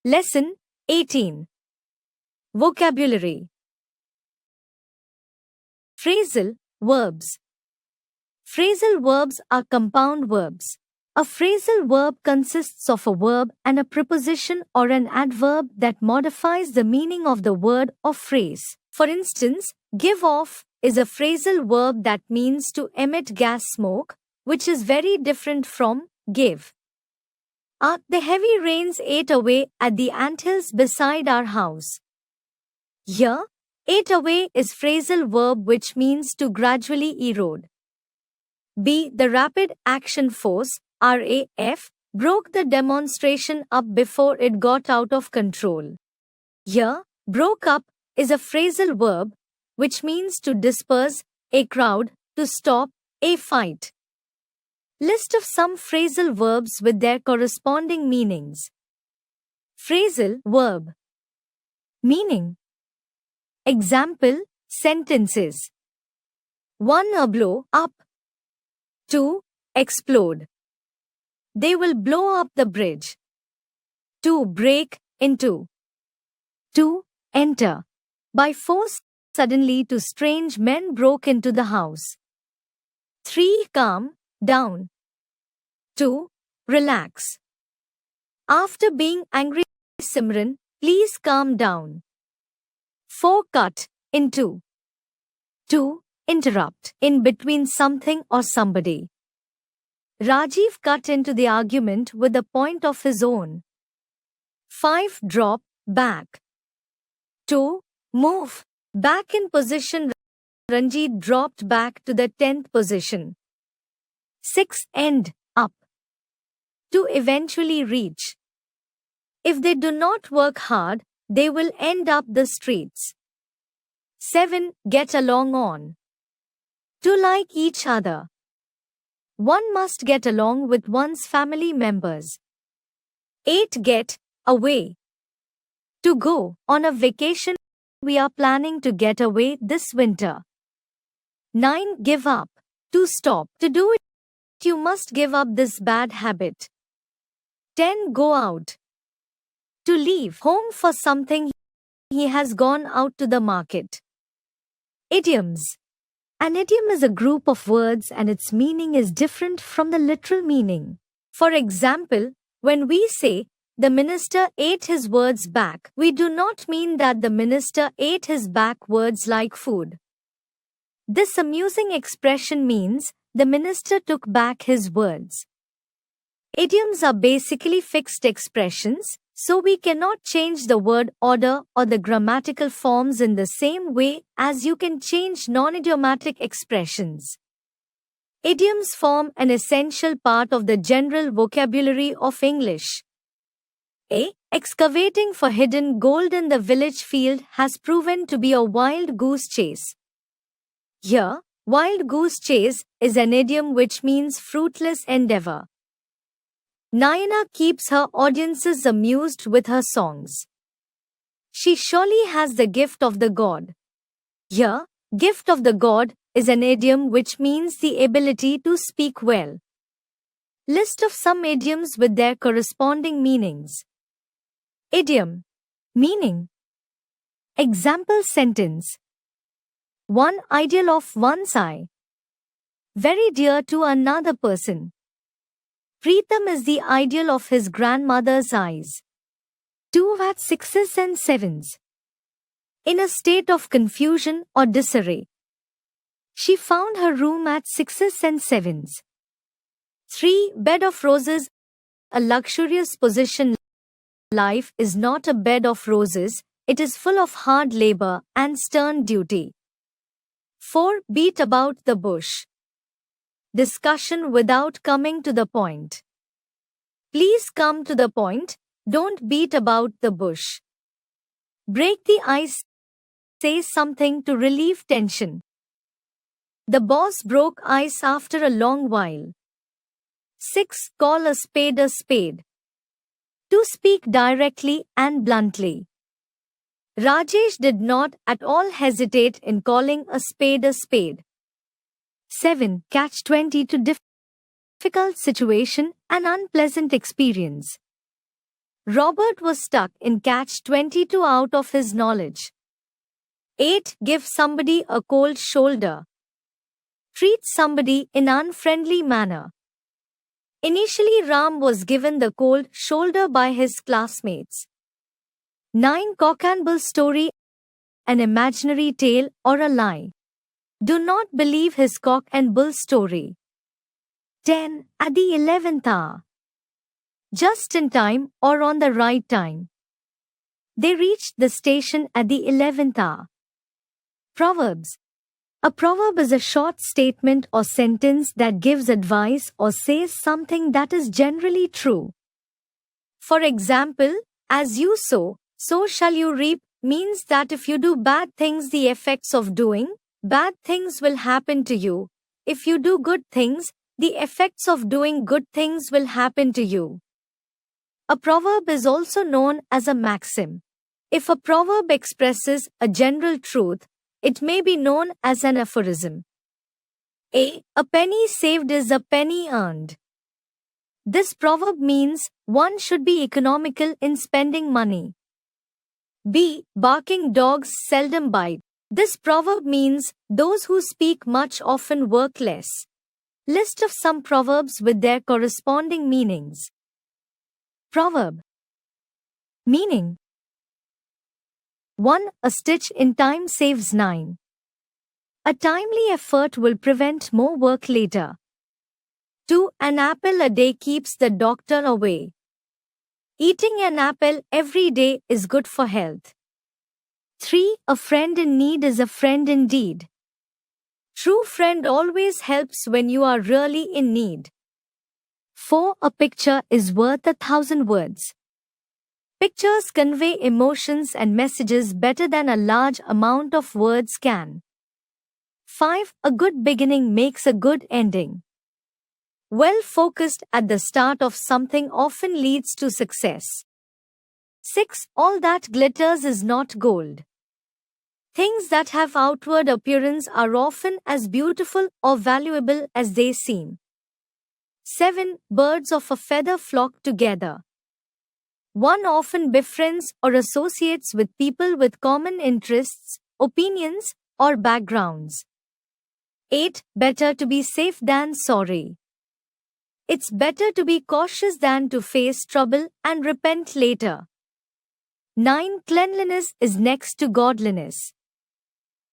Lesson 18. Vocabulary. Phrasal verbs. Phrasal verbs are compound verbs. A phrasal verb consists of a verb and a preposition or an adverb that modifies the meaning of the word or phrase. For instance, give off is a phrasal verb that means to emit gas smoke, which is very different from give. The heavy rains ate away at the anthills beside our house. Here, ate away is phrasal verb which means to gradually erode. The rapid action force, RAF, broke the demonstration up before it got out of control. Here, broke up is a phrasal verb which means to disperse a crowd, to stop a fight. List of some phrasal verbs with their corresponding meanings. Phrasal verb. Meaning. Example, sentences. 1. Blow up. 2. Explode. They will blow up the bridge. 2. Break into. 2. Enter. By force, suddenly two strange men broke into the house. 3. Calm down. 2. Relax. After being angry, Simran, please calm down. 4. Cut into. 2. Interrupt in between something or somebody. Rajiv cut into the argument with a point of his own. 5. Drop back. 2. Move back in position. Ranjit dropped back to the 10th position. 6. End up. To eventually reach. If they do not work hard, they will end up the streets. 7. Get along on. To like each other. One must get along with one's family members. 8. Get away. To go on a vacation. We are planning to get away this winter. 9. Give up. To stop. To do it, you must give up this bad habit. 10. Go out. To leave home for something. He has gone out to the market. Idioms. An idiom is a group of words and its meaning is different from the literal meaning. For example, when we say, the minister ate his words back, we do not mean that the minister ate his back words like food. This amusing expression means, the minister took back his words. Idioms are basically fixed expressions, so we cannot change the word order or the grammatical forms in the same way as you can change non-idiomatic expressions. Idioms form an essential part of the general vocabulary of English. Excavating for hidden gold in the village field has proven to be a wild goose chase. Here, wild goose chase is an idiom which means fruitless endeavor. Naina keeps her audiences amused with her songs. She surely has the gift of the god. Here, gift of the god is an idiom which means the ability to speak well. List of some idioms with their corresponding meanings. Idiom. Meaning. Example sentence. One ideal of one's eye. Very dear to another person. Preetham is the ideal of his grandmother's eyes. 2 at 6s and 7s. In a state of confusion or disarray. She found her room at 6s and 7s. 3. Bed of roses. A luxurious position. Life is not a bed of roses, it is full of hard labor and stern duty. 4. Beat about the bush. Discussion without coming to the point. Please come to the point, don't beat about the bush. Break the ice. Say something to relieve tension. The boss broke ice after a long while. 6. Call a spade a spade. To speak directly and bluntly. Rajesh did not at all hesitate in calling a spade a spade. 7. Catch-20 to difficult situation, an unpleasant experience. Robert was stuck in catch-22 out of his knowledge. 8. Give somebody a cold shoulder. Treat somebody in unfriendly manner. Initially, Ram was given the cold shoulder by his classmates. 9. Cock and bull story. An imaginary tale or a lie. Do not believe his cock and bull story. 10. At the 11th hour. Just in time or on the right time. They reached the station at the 11th hour. Proverbs. A proverb is a short statement or sentence that gives advice or says something that is generally true. For example, as you sow, so shall you reap, means that if you do bad things, the effects of doing bad things will happen to you. If you do good things, the effects of doing good things will happen to you. A proverb is also known as a maxim. If a proverb expresses a general truth, it may be known as an aphorism. A penny saved is a penny earned. This proverb means one should be economical in spending money. B. Barking dogs seldom bite. This proverb means those who speak much often work less. List of some proverbs with their corresponding meanings. Proverb. Meaning. 1. A stitch in time saves 9. A timely effort will prevent more work later. 2. An apple a day keeps the doctor away. Eating an apple every day is good for health. 3. A friend in need is a friend indeed. True friend always helps when you are really in need. 4. A picture is worth 1,000 words. Pictures convey emotions and messages better than a large amount of words can. 5. A good beginning makes a good ending. Well focused at the start of something often leads to success. 6. All that glitters is not gold. Things that have outward appearance are often as beautiful or valuable as they seem. 7. Birds of a feather flock together. One often befriends or associates with people with common interests, opinions, or backgrounds. 8. Better to be safe than sorry. It's better to be cautious than to face trouble and repent later. 9. Cleanliness is next to godliness.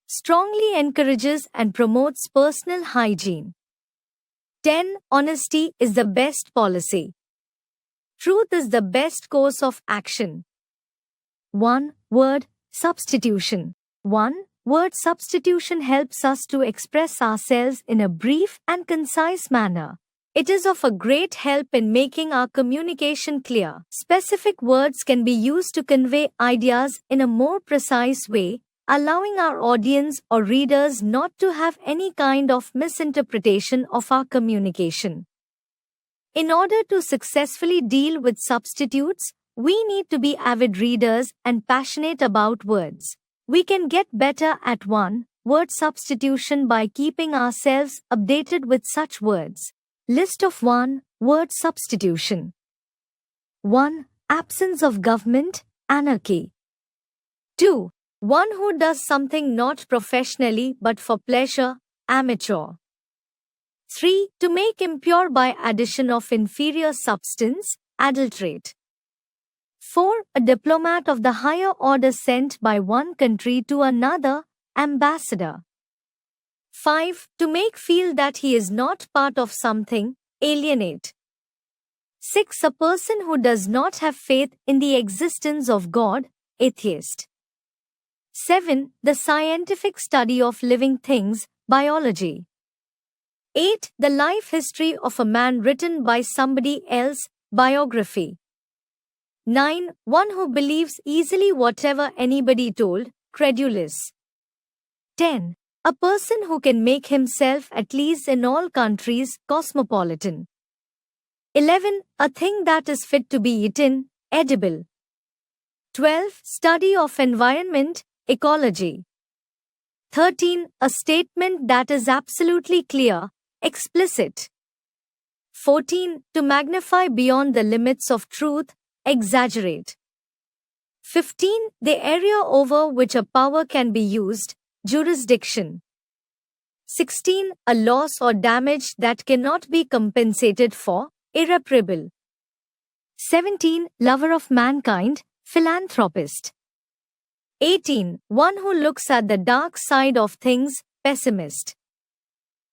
Strongly encourages and promotes personal hygiene. 10. Honesty is the best policy. Truth is the best course of action. 1. Word substitution. 1. Word substitution helps us to express ourselves in a brief and concise manner. It is of a great help in making our communication clear. Specific words can be used to convey ideas in a more precise way, allowing our audience or readers not to have any kind of misinterpretation of our communication. In order to successfully deal with substitutes, we need to be avid readers and passionate about words. We can get better at 1. Word substitution by keeping ourselves updated with such words. List of 1. Word substitution. 1. Absence of government, anarchy. 2. One who does something not professionally but for pleasure, amateur. 3. To make impure by addition of inferior substance, adulterate. 4. A diplomat of the higher order sent by one country to another, ambassador. 5. To make feel that he is not part of something, alienate. 6. A person who does not have faith in the existence of God, atheist. 7. The scientific study of living things, biology. 8. The life history of a man written by somebody else, biography. 9. One who believes easily whatever anybody told, credulous. 10. A person who can make himself at least in all countries, cosmopolitan. 11. A thing that is fit to be eaten, edible. 12. Study of environment, ecology. 13. A statement that is absolutely clear, explicit. 14. To magnify beyond the limits of truth, exaggerate. 15. The area over which a power can be used, jurisdiction. 16. A loss or damage that cannot be compensated for, irreparable. 17. Lover of mankind, philanthropist. 18. One who looks at the dark side of things, pessimist.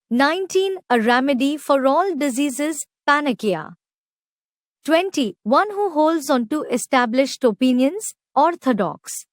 19. A remedy for all diseases, panacea. 20. One who holds on to established opinions, orthodox.